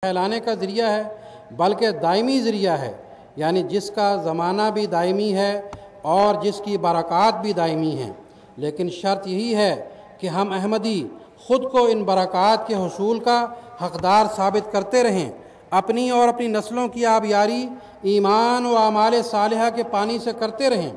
پھیلانے کا ذریعہ ہے بلکہ دائمی ذریعہ ہے، یعنی جس کا زمانہ بھی دائمی ہے اور جس کی برکات بھی دائمی ہیں۔ لیکن شرط یہی ہے کہ ہم احمدی خود کو ان برکات کے حصول کا حقدار ثابت کرتے رہیں، اپنی اور اپنی نسلوں کی آبیاری ایمان و اعمال صالحہ کے پانی سے کرتے رہیں۔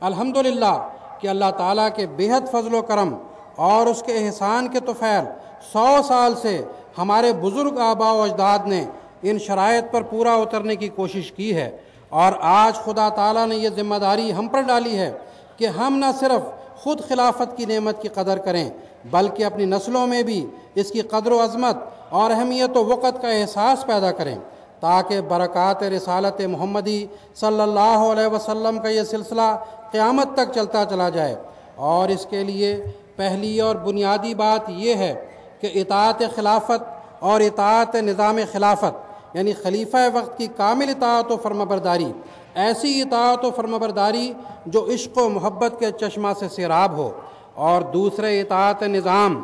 الحمدللہ کہ اللہ تعالیٰ کے بےحد فضل و کرم اور اس کے احسان کے طفیل 100 سال سے ہمارے بزرگ آباء و اجداد نے ان شرائط پر پورا اترنے کی کوشش کی ہے، اور آج خدا تعالیٰ نے یہ ذمہ داری ہم پر ڈالی ہے کہ ہم نہ صرف خود خلافت کی نعمت کی قدر کریں بلکہ اپنی نسلوں میں بھی اس کی قدر و عظمت اور اہمیت و وقت کا احساس پیدا کریں، تاکہ برکات رسالت محمدی صلی اللہ علیہ وسلم کا یہ سلسلہ قیامت تک چلتا چلا جائے۔ اور اس کے لیے پہلی اور بنیادی بات یہ ہے کہ اطاعت خلافت اور اطاعت نظام خلافت یعنی خلیفہ وقت کی کامل اطاعت و فرمانبرداری، ایسی اطاعت و فرمانبرداری جو عشق و محبت کے چشمہ سے سیراب ہو، اور دوسرے اطاعت نظام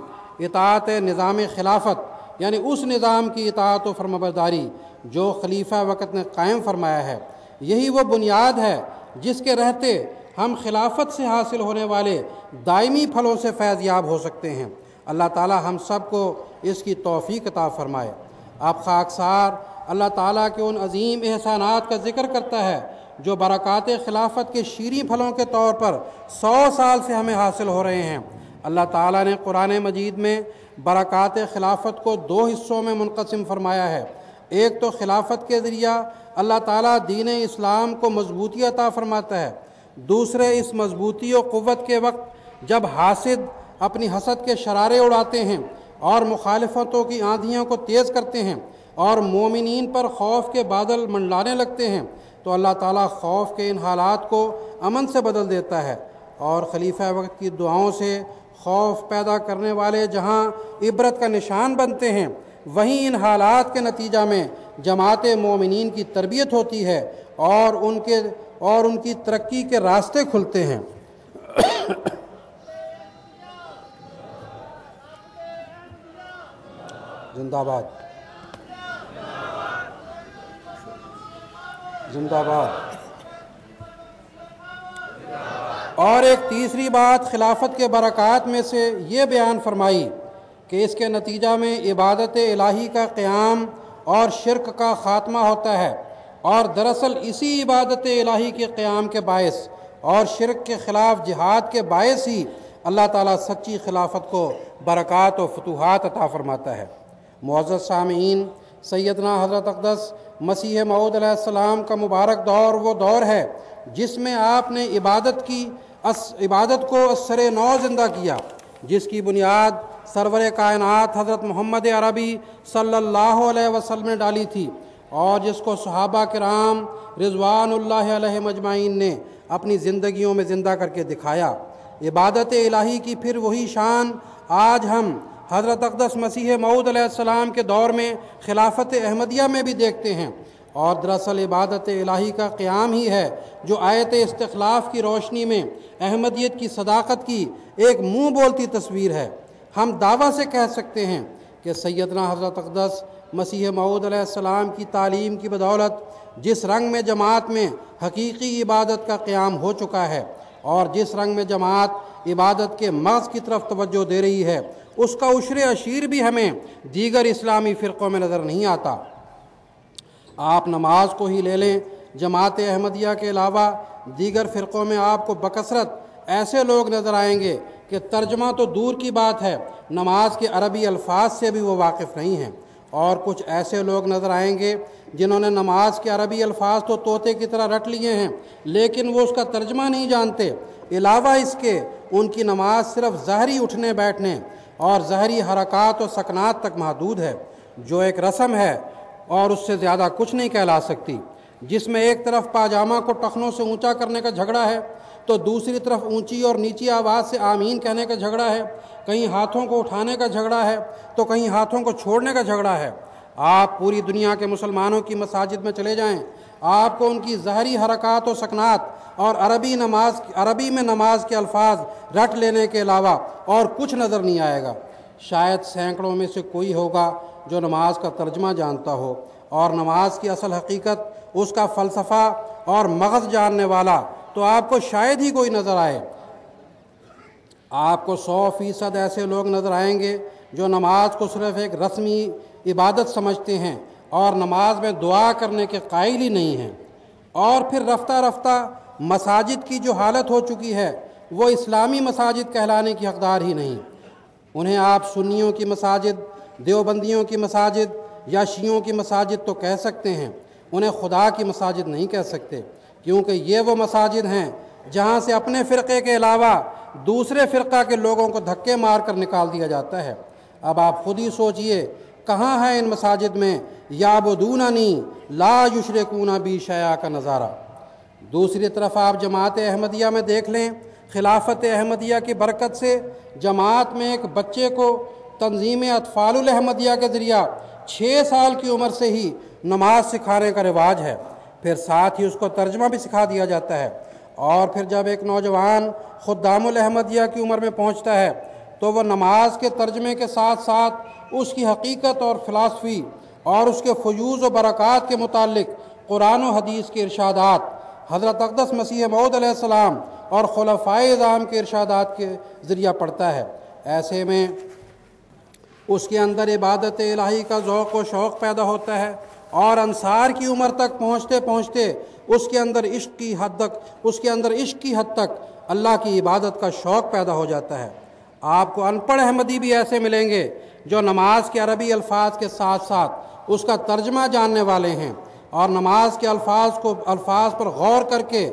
خلافت یعنی اس نظام کی اطاعت و فرمانبرداری جو خلیفہ وقت نے قائم فرمایا ہے۔ یہی وہ بنیاد ہے جس کے رہتے ہم خلافت سے حاصل ہونے والے دائمی پھلوں سے فیض یاب ہو سکتے ہیں۔ اللہ تعالی ہم سب کو اس کی توفیق عطا فرمائے۔ اب خاکسار اللہ تعالیٰ کے ان عظیم احسانات کا ذکر کرتا ہے جو برکات خلافت کے شیریں پھلوں کے طور پر 100 سال سے ہمیں حاصل ہو رہے ہیں۔ اللہ تعالیٰ نے قرآن مجید میں برکات خلافت کو 2 حصوں میں منقسم فرمایا ہے۔ ایک تو خلافت کے ذریعہ اللہ تعالیٰ دین اسلام کو مضبوطی عطا فرماتا ہے، دوسرے اس مضبوطی و قوت کے وقت جب حاسد اپنی حسد کے شرارے اڑاتے ہیں اور مخالفتوں کی آندھیوں کو تیز کرتے ہیں اور مومنین پر خوف کے بادل منڈلانے لگتے ہیں، تو اللہ تعالیٰ خوف کے ان حالات کو امن سے بدل دیتا ہے، اور خلیفہ وقت کی دعاؤں سے خوف پیدا کرنے والے جہاں عبرت کا نشان بنتے ہیں، وہیں ان حالات کے نتیجہ میں جماعت مومنین کی تربیت ہوتی ہے اور ان کی ترقی کے راستے کھلتے ہیں۔ زندہ باد، زندہ باد۔ اور ایک تیسری بات خلافت کے برکات میں سے یہ بیان فرمائی کہ اس کے نتیجہ میں عبادت الہی کا قیام اور شرک کا خاتمہ ہوتا ہے، اور دراصل اسی عبادت الہی کے قیام کے باعث اور شرک کے خلاف جہاد کے باعث ہی اللہ تعالیٰ سچی خلافت کو برکات و فتوحات عطا فرماتا ہے۔ معزز سامعین، سیدنا حضرت اقدس مسیح موعود علیہ السلام کا مبارک دور وہ دور ہے جس میں آپ نے عبادت کو اثر نو زندہ کیا، جس کی بنیاد سرور کائنات حضرت محمد عربی صلی اللہ علیہ وسلم نے ڈالی تھی، اور جس کو صحابہ کرام رضوان اللہ علیہ مجمعین نے اپنی زندگیوں میں زندہ کر کے دکھایا۔ عبادت الہی کی پھر وہی شان آج ہم حضرت اقدس مسیح موعود علیہ السلام کے دور میں خلافت احمدیہ میں بھی دیکھتے ہیں، اور دراصل عبادت الہی کا قیام ہی ہے جو آیت استخلاف کی روشنی میں احمدیت کی صداقت کی ایک منہ بولتی تصویر ہے۔ ہم دعویٰ سے کہہ سکتے ہیں کہ سیدنا حضرت اقدس مسیح موعود علیہ السلام کی تعلیم کی بدولت جس رنگ میں جماعت میں حقیقی عبادت کا قیام ہو چکا ہے، اور جس رنگ میں جماعت عبادت کے محض کی طرف توجہ دے رہی ہے، اس کا عشر عشیر بھی ہمیں دیگر اسلامی فرقوں میں نظر نہیں آتا۔ آپ نماز کو ہی لے لیں، جماعت احمدیہ کے علاوہ دیگر فرقوں میں آپ کو بکثرت ایسے لوگ نظر آئیں گے کہ ترجمہ تو دور کی بات ہے، نماز کے عربی الفاظ سے بھی وہ واقف نہیں ہیں، اور کچھ ایسے لوگ نظر آئیں گے جنہوں نے نماز کے عربی الفاظ تو طوطے کی طرح رٹ لیے ہیں لیکن وہ اس کا ترجمہ نہیں جانتے۔ علاوہ اس کے ان کی نماز صرف ظاہری اٹھنے بیٹھنے اور ظاہری حرکات و سکنات تک محدود ہے، جو ایک رسم ہے اور اس سے زیادہ کچھ نہیں کہلا سکتی، جس میں ایک طرف پاجامہ کو ٹخنوں سے اونچا کرنے کا جھگڑا ہے تو دوسری طرف اونچی اور نیچی آواز سے آمین کہنے کا جھگڑا ہے، کہیں ہاتھوں کو اٹھانے کا جھگڑا ہے تو کہیں ہاتھوں کو چھوڑنے کا جھگڑا ہے۔ آپ پوری دنیا کے مسلمانوں کی مساجد میں چلے جائیں، آپ کو ان کی ظاہری حرکات و سکنات اور عربی میں نماز کے الفاظ رٹ لینے کے علاوہ اور کچھ نظر نہیں آئے گا۔ شاید سینکڑوں میں سے کوئی ہوگا جو نماز کا ترجمہ جانتا ہو اور نماز کی اصل حقیقت، اس کا فلسفہ اور مغز جاننے والا تو آپ کو شاید ہی کوئی نظر آئے۔ آپ کو 100% ایسے لوگ نظر آئیں گے جو نماز کو صرف ایک رسمی عبادت سمجھتے ہیں اور نماز میں دعا کرنے کے قائل ہی نہیں ہیں، اور پھر رفتہ رفتہ مساجد کی جو حالت ہو چکی ہے وہ اسلامی مساجد کہلانے کی حقدار ہی نہیں۔ انہیں آپ سنیوں کی مساجد، دیوبندیوں کی مساجد یا شیعوں کی مساجد تو کہہ سکتے ہیں، انہیں خدا کی مساجد نہیں کہہ سکتے، کیونکہ یہ وہ مساجد ہیں جہاں سے اپنے فرقے کے علاوہ دوسرے فرقہ کے لوگوں کو دھکے مار کر نکال دیا جاتا ہے۔ اب آپ خود ہی سوچئے کہاں ہے ان مساجد میں یعبدوننی لا یشرکون بی شیئا کا نظارہ۔ دوسری طرف آپ جماعت احمدیہ میں دیکھ لیں، خلافت احمدیہ کی برکت سے جماعت میں ایک بچے کو تنظیم اطفال الاحمدیہ کے ذریعہ 6 سال کی عمر سے ہی نماز سکھانے کا رواج ہے، پھر ساتھ ہی اس کو ترجمہ بھی سکھا دیا جاتا ہے، اور پھر جب ایک نوجوان خدام الاحمدیہ کی عمر میں پہنچتا ہے تو وہ نماز کے ترجمے کے ساتھ ساتھ اس کی حقیقت اور فلسفی اور اس کے فیوض و برکات کے متعلق قرآن و حدیث کے ارشادات، حضرت اقدس مسیح موعود علیہ السلام اور خلفائے اعظام کے ارشادات کے ذریعہ پڑھتا ہے۔ ایسے میں اس کے اندر عبادت الہی کا ذوق و شوق پیدا ہوتا ہے، اور انصار کی عمر تک پہنچتے پہنچتے اس کے اندر عشق کی حد تک اللہ کی عبادت کا شوق پیدا ہو جاتا ہے۔ آپ کو ان پڑھ احمدی بھی ایسے ملیں گے جو نماز کے عربی الفاظ کے ساتھ ساتھ اس کا ترجمہ جاننے والے ہیں، اور نماز کے الفاظ پر غور کر کے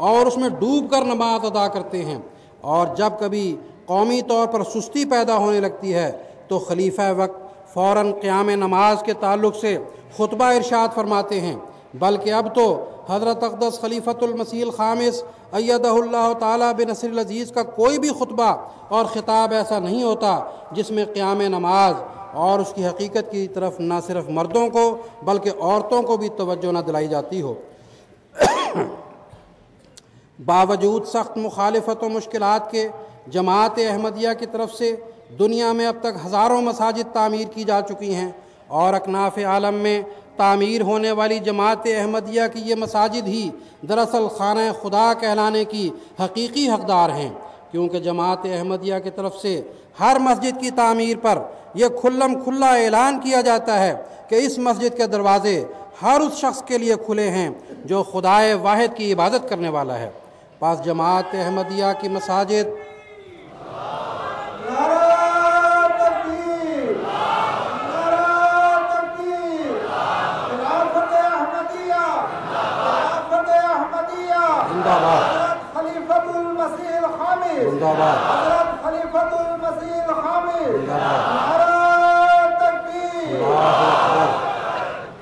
اور اس میں ڈوب کر نماز ادا کرتے ہیں، اور جب کبھی قومی طور پر سستی پیدا ہونے لگتی ہے تو خلیفہ وقت فوراً قیام نماز کے تعلق سے خطبہ ارشاد فرماتے ہیں، بلکہ اب تو حضرت اقدس خلیفۃ المسیح الخامس ایدہ اللہ تعالیٰ بنصر العزیز کا کوئی بھی خطبہ اور خطاب ایسا نہیں ہوتا جس میں قیام نماز اور اس کی حقیقت کی طرف نہ صرف مردوں کو بلکہ عورتوں کو بھی توجہ نہ دلائی جاتی ہو۔ باوجود سخت مخالفت و مشکلات کے جماعت احمدیہ کی طرف سے دنیا میں اب تک ہزاروں مساجد تعمیر کی جا چکی ہیں، اور اکناف عالم میں تعمیر ہونے والی جماعت احمدیہ کی یہ مساجد ہی دراصل خانہ خدا کہلانے کی حقیقی حقدار ہیں، کیونکہ جماعت احمدیہ کی طرف سے ہر مسجد کی تعمیر پر یہ کھلم کھلا اعلان کیا جاتا ہے کہ اس مسجد کے دروازے ہر اس شخص کے لیے کھلے ہیں جو خدائے واحد کی عبادت کرنے والا ہے۔ پس جماعت احمدیہ کی مساجد خلیفۃ المسیح الخامس زندہ باد، حضرت خلیفۃ المسیح الخامس زندہ باد، نعرہ تکبیر۔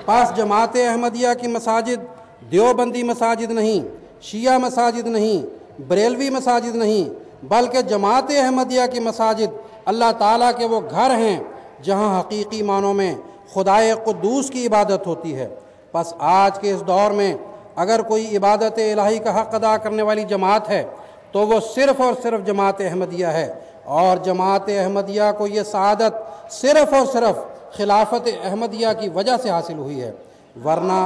پس جماعت احمدیہ کی مساجد دیوبندی مساجد نہیں، شیعہ مساجد نہیں، بریلوی مساجد نہیں، بلکہ جماعت احمدیہ کی مساجد اللہ تعالیٰ کے وہ گھر ہیں جہاں حقیقی معنوں میں خدائے قدوس کی عبادت ہوتی ہے۔ پس آج کے اس دور میں اگر کوئی عبادت الہی کا حق ادا کرنے والی جماعت ہے تو وہ صرف اور صرف جماعت احمدیہ ہے، اور جماعت احمدیہ کو یہ سعادت صرف اور صرف خلافت احمدیہ کی وجہ سے حاصل ہوئی ہے، ورنہ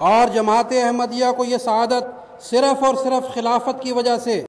اور جماعت احمدیہ کو یہ سعادت صرف اور صرف خلافت کی وجہ سے